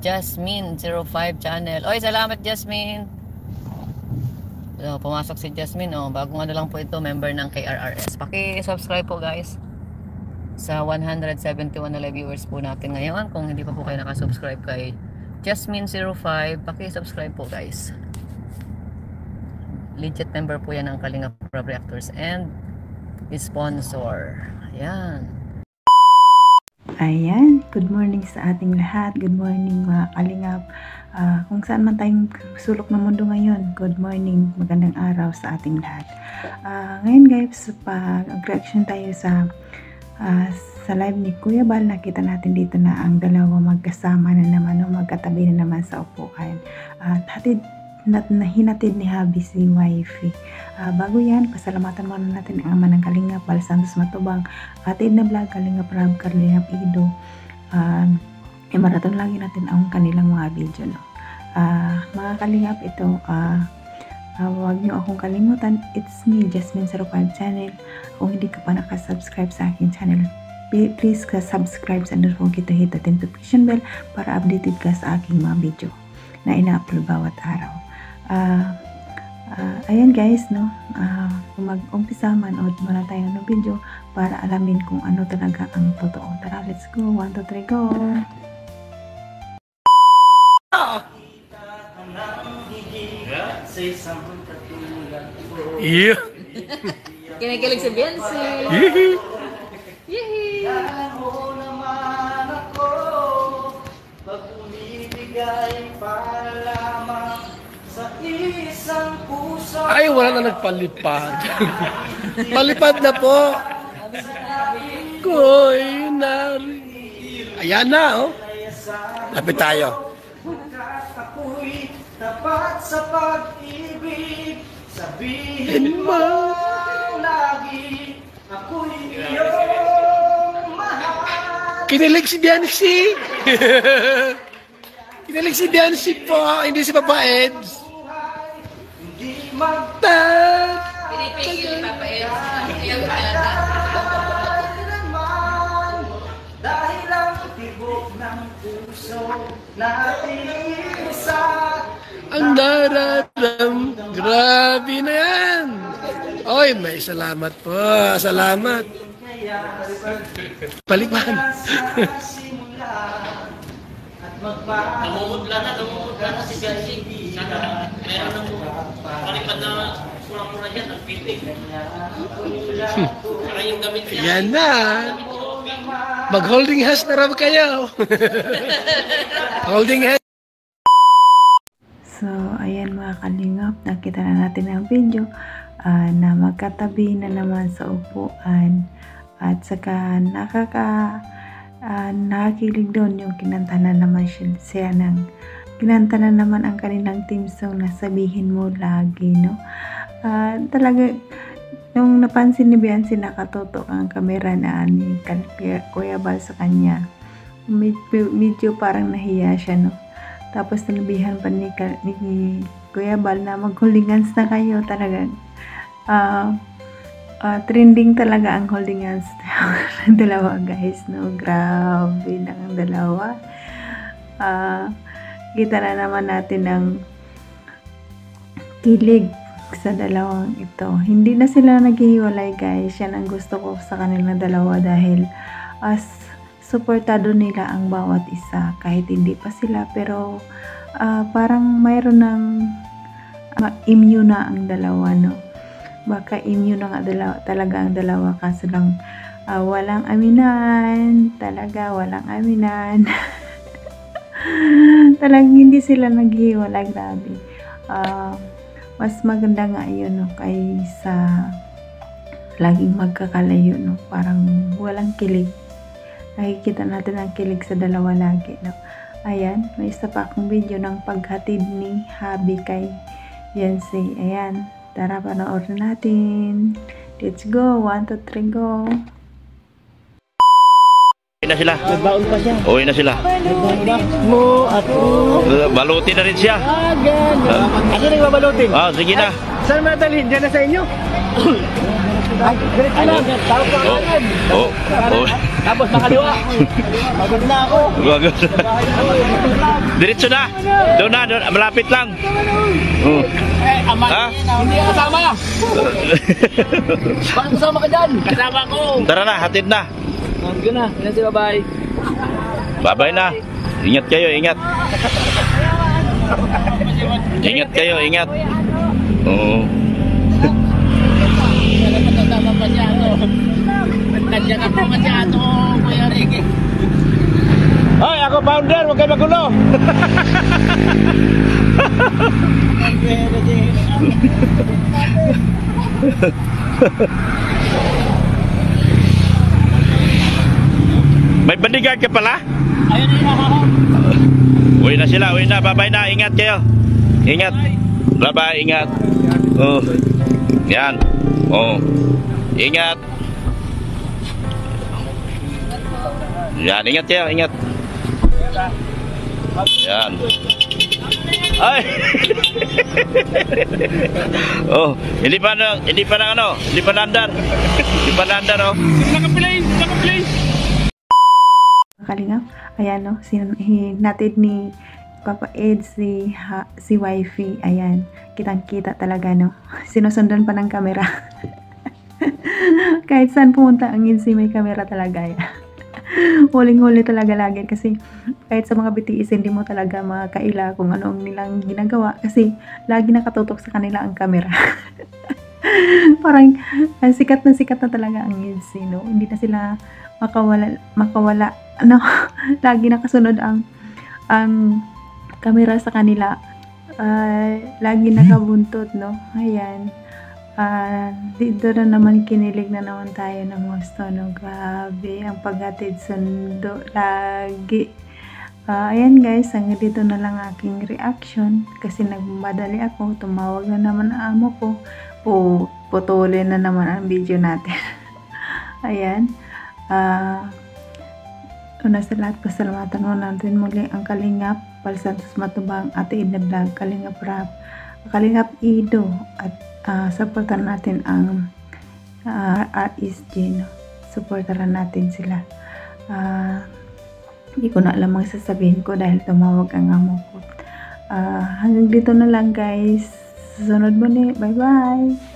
Jasmine05 channel. Oy, salamat Jasmine. So, pumasok si Jasmine, oh. Bagong ano lang po ito, member ng KRRS. Paki-subscribe po guys sa 171 na live viewers po natin ngayon. Kung hindi pa po kayo nakasubscribe kay Jasmine05, paki-subscribe po guys. Legit member po yan ng Kalingap Rob Reactors and sponsor. Ayan. Ayan, good morning sa ating lahat. Good morning mga Kalingap. Kung saan man tayong sulok ng mundo ngayon, good morning, magandang araw sa ating lahat. Ngayon guys, pag-reaction tayo sa live ni Kuya Bal, nakita natin dito na ang dalawa magkasama na naman o magkatabi na naman sa upuan. Hinatid ni Habi si wifey. Bago yan, pasalamatan muna natin ang ama ng Kalingap, Bal Santos Matubang, Atid na Vlog, Kalingap Rab, Kalingap Ido. Maraton lagi natin ang kanilang mga video, no? Mga Kalingap, ito huwag nyo akong kalimutan, it's me, Jasmine05 channel. Kung hindi ka pa nakasubscribe sa aking channel, please subscribe sa and don't forget to hit the notification bell para updated ka sa aking mga video na ina-upload bawat araw. Ayan guys, no? Mag-umpisa man o muna tayo ng video para alamin kung ano talaga ang totoo. Tara, let's go. 1, 2, 3, go! Yeah. Kinikilig si Biancy. Yee. Yee. Ay, wala na nagpalipad. Palipad na po. Koy nari. Ayan na, oh. Lapit tayo. Tapat sa pag-ibig, sabihin mo lagi, ako'y iyong mahal. Kinilig si Biancy. Kinilig si Biancy po, hindi si Papa Eds. Hindi magtag. Pinipigil ni Papa Eds. Dahil ang tibok ng puso natin isa. Ang dararam, grabe na yan. Oy, may salamat po. Salamat. Palipad. Namumutla na si Biancy. Sana meron ng palipad na pura-pura yan, ang pitik. Saka yung gamit niya. Yan na. Mag-holding hands na raw kayo. Holding hands. So, ayan mga Kalingap, nakita na natin ang video na magkatabi na naman sa upuan at saka nakakilig doon yung kinanta na naman siya kinanta na naman ang kanilang team song na sabihin mo lagi, no? Talaga, nung napansin ni Biancy nakatutok ang kamera na ni Kuya Bal sa kanya, medyo parang nahiya siya, no? Tapos nalabihan pa ni Kuya Bal na mag-holding hands na kayo. Talagang trending talaga ang holding hands ng dalawa guys, no? Grabe na ang dalawa. Kita na naman natin ang kilig sa dalawang ito. Hindi na sila naghihiwalay guys. Yan ang gusto ko sa kanilang dalawa dahil suportado nila ang bawat isa kahit hindi pa sila, pero parang mayroon ng immune na ang dalawa, no? Baka immune na nga talaga ang dalawa, kaso lang walang aminan, talaga walang aminan. Talagang hindi sila naghiwalay, grabe. Mas maganda nga yun, no, kaysa laging magkakalayo, no? Parang walang kilig. Nakikita natin ang kilig sa dalawa lagi, no? Ayan, may isa pa akong video ng paghatid ni Habi kay Biancy. Ayan, tara panoorin natin. Let's go, 1, 2, 3, go. Uwi na sila. Nagbaon pa siya. Uwi na sila. Mo, ako. Balutin na rin siya. Ano nang babalutin? Sige na. Saan madalhin? Diyan na sa inyo? Ay, diretso lang. Tawag pa agad. Oo. Tapos makaliwa. Pagod na ako. Bagus. Diretso na. Doon na, doon. Malapit lang. Oh. Ha? Hindi ka kasama. Bakit kasama ka dyan? Kasama ko. Tara na, hatid na. Sige na. Sige, bye-bye. Bye-bye na. Ingat kayo, ingat. Ingat kayo, ingat. Oo. Kasama pa siya ako. Nandiyan ako pa siya ako, Kuya Ricky. Hoy, ako founder, huwag kayo magulo. May bodyguard ka pala? Ayun na ako. Uwi na sila, uwi na. Bye-bye na, ingat kayo. Ingat. Bye-bye, ingat. Oh. Yan. Oh. Ingat. Yan, ingat kayo, ingat. Yan. Ay. Oh, hindi pa na ano, hindi pa nandar. Hindi pa nandar, oh. Nakaplay. Kalingap, ayan no, natin ni Papa Ed si wifey, ayan, kitang-kita talaga no, sinusundan pa ng kamera. Kahit saan pumunta ang Insi may kamera talaga yan. Huling-huli talaga lagi kasi kahit sa mga BTS hindi mo talaga makaila kung ano ang nilang ginagawa kasi lagi nakatutok sa kanila ang kamera. Parang sikat na talaga ang Insi no, hindi na sila makawala ano, lagi nakasunod ang camera sa kanila, lagi nakabuntot no, ayan. Dito na naman kinilig na naman tayo ng gusto no, grabe ang paghatid sundo lagi. Ayan guys, hanggang dito na lang aking reaction kasi nagmadali ako, tumawag na naman ang amo ko, putulin na naman ang video natin. Ayan. Una sa lahat, pasalamatan mo natin muli ang Kalingap Palsantos Matubang, Ate Ida Vlog, Kalingap Rap, Kalingap Ido, at supportan natin ang RSG no? Supportaran natin sila. Hindi ko na alam ang sasabihin ko dahil tumawag ang amo ko. Hanggang dito na lang guys, susunod muli, bye bye.